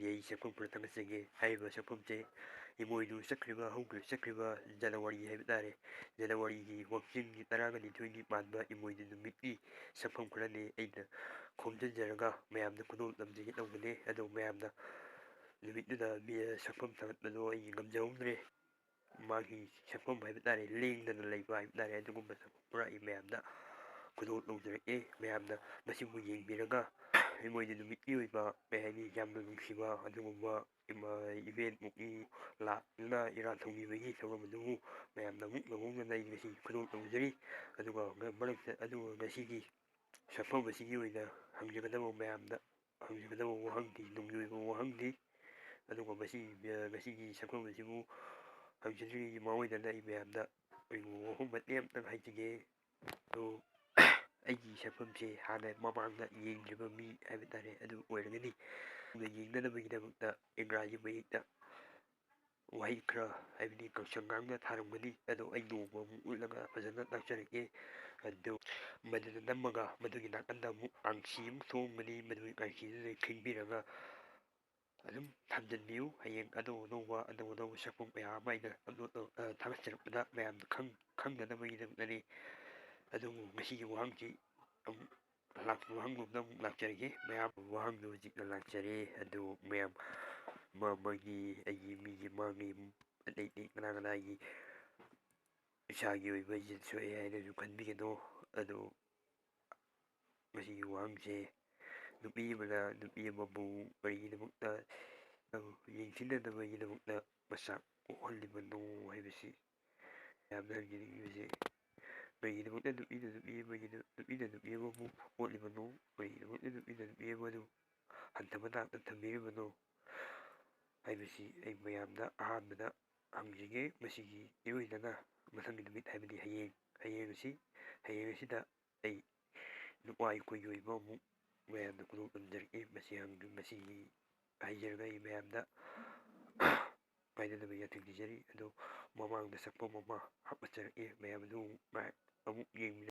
ꯉꯁꯤꯗꯤ ꯑꯩ ꯁꯛꯐꯝ ꯈꯔ ꯊꯥꯒꯠꯆꯒꯦ꯫ ꯍꯥꯏꯔꯤꯕ ꯁꯛꯐꯝꯁꯦ ꯏꯃꯣꯏꯅꯨ ꯆꯠꯈ꯭ꯔꯤꯕ ꯖꯅꯋꯥꯔꯤ ꯍꯥꯏꯕ ꯇꯥꯔꯦ, ꯖꯅꯋꯥꯔꯤꯒꯤ ꯋꯥꯛꯆꯤꯡꯒꯤ 12ꯅꯤ ꯄꯥꯟꯕ ꯏꯃꯣꯏꯅꯨ ꯅꯨꯃꯤꯠꯀꯤ ꯁꯛꯐꯝ ꯈꯔꯅꯤ ꯑꯩꯅ ꯈꯣꯝꯖꯤꯟꯖꯔꯒ ꯃꯌꯥꯝꯗ ꯈꯨꯗꯣꯜ ꯇꯝꯖꯒꯦ ꯇꯧꯕꯅꯦ꯫ ꯑꯗꯣ ꯃꯌꯥꯝꯅ ꯅꯨꯃꯤꯠꯇꯨꯗ ꯁꯛꯐꯝ ꯊꯥꯒꯠꯄꯗꯣ ꯑꯩ ꯉꯝꯖꯍꯧꯗ꯭ꯔꯦ꯫ ꯃꯥꯒꯤ ꯁꯛꯐꯝ ꯍꯥꯏꯕ ꯇꯥꯔꯦ, ꯂꯦꯡꯗꯅ ꯂꯩꯕ ꯍꯥꯏꯕ ꯇꯥꯔꯦ, ꯑꯗꯨꯒꯨꯝꯕ ꯁꯛꯐꯝ ꯈꯔ ꯑꯩ ꯃꯌꯥꯝꯗ ꯈꯨꯗꯣꯜ ꯇꯧꯖꯔꯛꯑꯦ꯫ ꯃꯌꯥꯝꯅ ꯃꯁꯤꯕꯨ ꯌꯦꯡꯕꯤꯔꯒ ꯏꯃꯣꯏꯅꯨ ꯅꯨꯃꯤꯠꯀꯤ ꯑꯣꯏꯕ ꯀꯩ ꯍꯥꯏꯅꯤ, ꯌꯥꯝꯅ ꯅꯨꯡꯁꯤꯕ ꯑꯗꯨꯒꯨꯝꯕ ꯏꯚꯦꯟ ꯃꯨꯛꯅꯤ ꯂꯥꯛꯇꯨꯅ ꯏꯔꯥꯠ ꯊꯧꯅꯤꯕꯒꯤ ꯊꯧꯔꯝ ꯑꯗꯨꯕꯨ ꯃꯌꯥꯝꯅ ꯑꯃꯨꯛ ꯂꯧꯍꯧꯅꯅ ꯑꯩ ꯉꯁꯤ ꯈꯨꯗꯣꯜ ꯇꯧꯖꯔꯤ꯫ ꯑꯗꯨꯒ ꯉꯁꯤꯒꯤ ꯁꯛꯐꯝ ꯑꯁꯤꯒꯤ ꯑꯣꯏꯅ ꯍꯪꯖꯒꯗꯕ ꯃꯌꯥꯝꯗ ꯍꯪꯖꯒꯗꯕ ꯋꯥꯍꯪꯗꯤ ꯅꯨꯡꯒꯤ ꯑꯣꯏꯕ ꯋꯥꯍꯪꯗꯤ, ꯑꯗꯨꯒ ꯉꯁꯤꯒꯤ ꯁꯛꯐꯝ ꯑꯁꯤꯕꯨ ꯍꯪꯖꯗ꯭ꯔꯤꯉꯩꯒꯤ ꯃꯥꯡꯑꯣꯏꯅꯅ ꯑꯩ ꯃꯌꯥꯝꯗ ꯋꯥꯍꯪ ꯃꯇꯦꯛ ꯑꯃꯇꯪ ꯍꯥꯏꯖꯒꯦ꯫ ꯑꯗꯣ ꯑꯩꯒꯤ ꯁꯛꯐꯝꯁꯦ ꯍꯥꯟꯅ ꯃꯃꯥꯡꯗ ꯌꯦꯡꯗ꯭ꯔꯤꯕ ꯃꯤ ꯍꯥꯏꯕ ꯇꯥꯔꯦ ꯑꯗꯨ ꯑꯣꯏꯔꯒꯗꯤ ꯌꯦꯡꯅꯅꯕꯒꯤꯗꯃꯛꯇ ꯏꯪꯒ꯭ꯔꯥꯖꯤ ꯃꯌꯦꯛꯇ ꯋꯥꯍꯩ ꯈꯔ ꯍꯥꯏꯕꯗꯤ ꯀꯧꯁꯪ ꯉꯥꯡꯅ ꯊꯥꯔꯝꯒꯅꯤ꯫ ꯑꯗꯣ ꯑꯩ ꯅꯣꯡꯃ ꯑꯃꯨꯛ ꯎꯠꯂꯒ ꯐꯖꯅ ꯇꯥꯛꯆꯔꯛꯑꯦ꯫ ꯑꯗꯨ ꯃꯗꯨꯗ ꯅꯝꯃꯒ ꯃꯗꯨꯒꯤ ꯅꯥꯀꯟꯗ ꯑꯃꯨꯛ ꯀꯥꯡꯁꯤ ꯑꯃꯨꯛ ꯊꯣꯡꯒꯅꯤ꯫ ꯃꯗꯨꯒꯤ ꯀꯥꯡꯁꯤꯗꯨꯗ ꯈꯤꯡꯕꯤꯔꯒ ꯑꯗꯨꯝ ꯊꯝꯖꯤꯟꯕꯤꯌꯨ꯫ ꯍꯌꯦꯡ ꯑꯅꯧ ꯑꯅꯧꯕ ꯁꯛꯐꯝ ꯀꯌꯥ ꯑꯃ ꯑꯩꯅ ꯊꯥꯒꯠꯆꯔꯛꯄꯗ ꯃꯌꯥꯝꯅ ꯈꯪꯅꯅꯕꯒꯤꯗꯃꯛꯇꯅꯤ꯫ ꯑꯗꯨꯕꯨ ꯉꯁꯤꯒꯤ ꯋꯥꯍꯪꯁꯤ ꯑꯃꯨꯛ ꯋꯥꯍꯪꯂꯣꯝꯗ ꯑꯃꯨꯛ ꯂꯥꯛꯆꯔꯒꯦ꯫ ꯃꯌꯥꯝ ꯋꯥꯍꯪꯗꯨ ꯍꯧꯖꯤꯛꯅ ꯂꯥꯛꯆꯔꯦ꯫ ꯑꯗꯨ ꯃꯌꯥꯝ ꯑꯩꯒꯤ ꯃꯤꯒꯤ ꯃꯥꯡꯉꯤ ꯑꯇꯩ ꯀꯅꯥꯒꯤ ꯏꯁꯥꯒꯤ ꯑꯣꯏꯕ ꯏꯖꯠ ꯁꯣꯛꯑꯦ ꯍꯥꯏꯅꯁꯨ ꯈꯟꯕꯤꯒꯅꯨ꯫ ꯑꯗꯨ ꯉꯁꯤꯒꯤ ꯋꯥꯍꯪꯁꯦ, ꯅꯨꯄꯤ ꯑꯃꯅ ꯅꯨꯄꯤ ꯑꯃꯕꯨ ꯀꯔꯤꯒꯤꯗꯃꯛꯇ ꯌꯦꯡꯊꯤꯅꯅꯕꯒꯤꯗꯃꯛꯇ ꯃꯆꯥꯛ ꯄꯣꯛꯍꯜꯂꯤꯕꯅꯣ ꯍꯥꯏꯕꯁꯤ ꯌꯥꯝꯅ ꯍꯪꯖꯅꯤꯡꯉꯤꯕꯁꯤ, ꯀꯔꯤꯒꯤꯗꯃꯛꯇ ꯅꯨꯄꯤꯅ ꯅꯨꯄꯤ ꯑꯃꯕꯨ ꯑꯣꯠꯂꯤꯕꯅꯣ, ꯀꯔꯤꯒꯤꯗꯃꯛꯇ ꯅꯨꯄꯤꯅ ꯅꯨꯄꯤ ꯑꯃꯕꯨ ꯍꯟꯊꯕ ꯊꯥꯛꯇ ꯊꯝꯕꯤꯔꯤꯕꯅꯣ ꯍꯥꯏꯕꯁꯤ ꯑꯩ ꯃꯌꯥꯝꯗ ꯑꯍꯥꯟꯕꯗ ꯍꯪꯖꯒꯦ꯫ ꯃꯁꯤꯒꯤ ꯏꯔꯣꯏꯅꯅ ꯃꯊꯪꯒꯤ ꯅꯨꯃꯤꯠ ꯍꯥꯏꯕꯗꯤ ꯍꯌꯦꯡ ꯑꯁꯤꯗ ꯑꯩ ꯅꯨꯄꯥ ꯑꯩꯈꯣꯏꯒꯤ ꯑꯣꯏꯕ ꯑꯃꯨꯛ ꯃꯌꯥꯝꯗ ꯈꯨꯗꯣꯜ ꯇꯝꯖꯔꯛꯏ꯫ ꯃꯁꯤꯒꯤ ꯍꯥꯏꯖꯔꯒ ꯑꯩ ꯃꯌꯥꯝꯗ ꯀꯥꯏꯅꯗꯕ ꯌꯥꯊꯪ ꯅꯤꯖꯔꯤ꯫ ꯑꯗꯣ ꯃꯃꯥꯡꯗ ꯁꯛꯐꯝ ꯑꯃ ꯍꯥꯞꯆꯔꯛꯏ, ꯃꯌꯥꯝ ꯑꯗꯨ ꯑꯃꯨꯛ ꯌꯦꯡꯃꯤꯟꯅ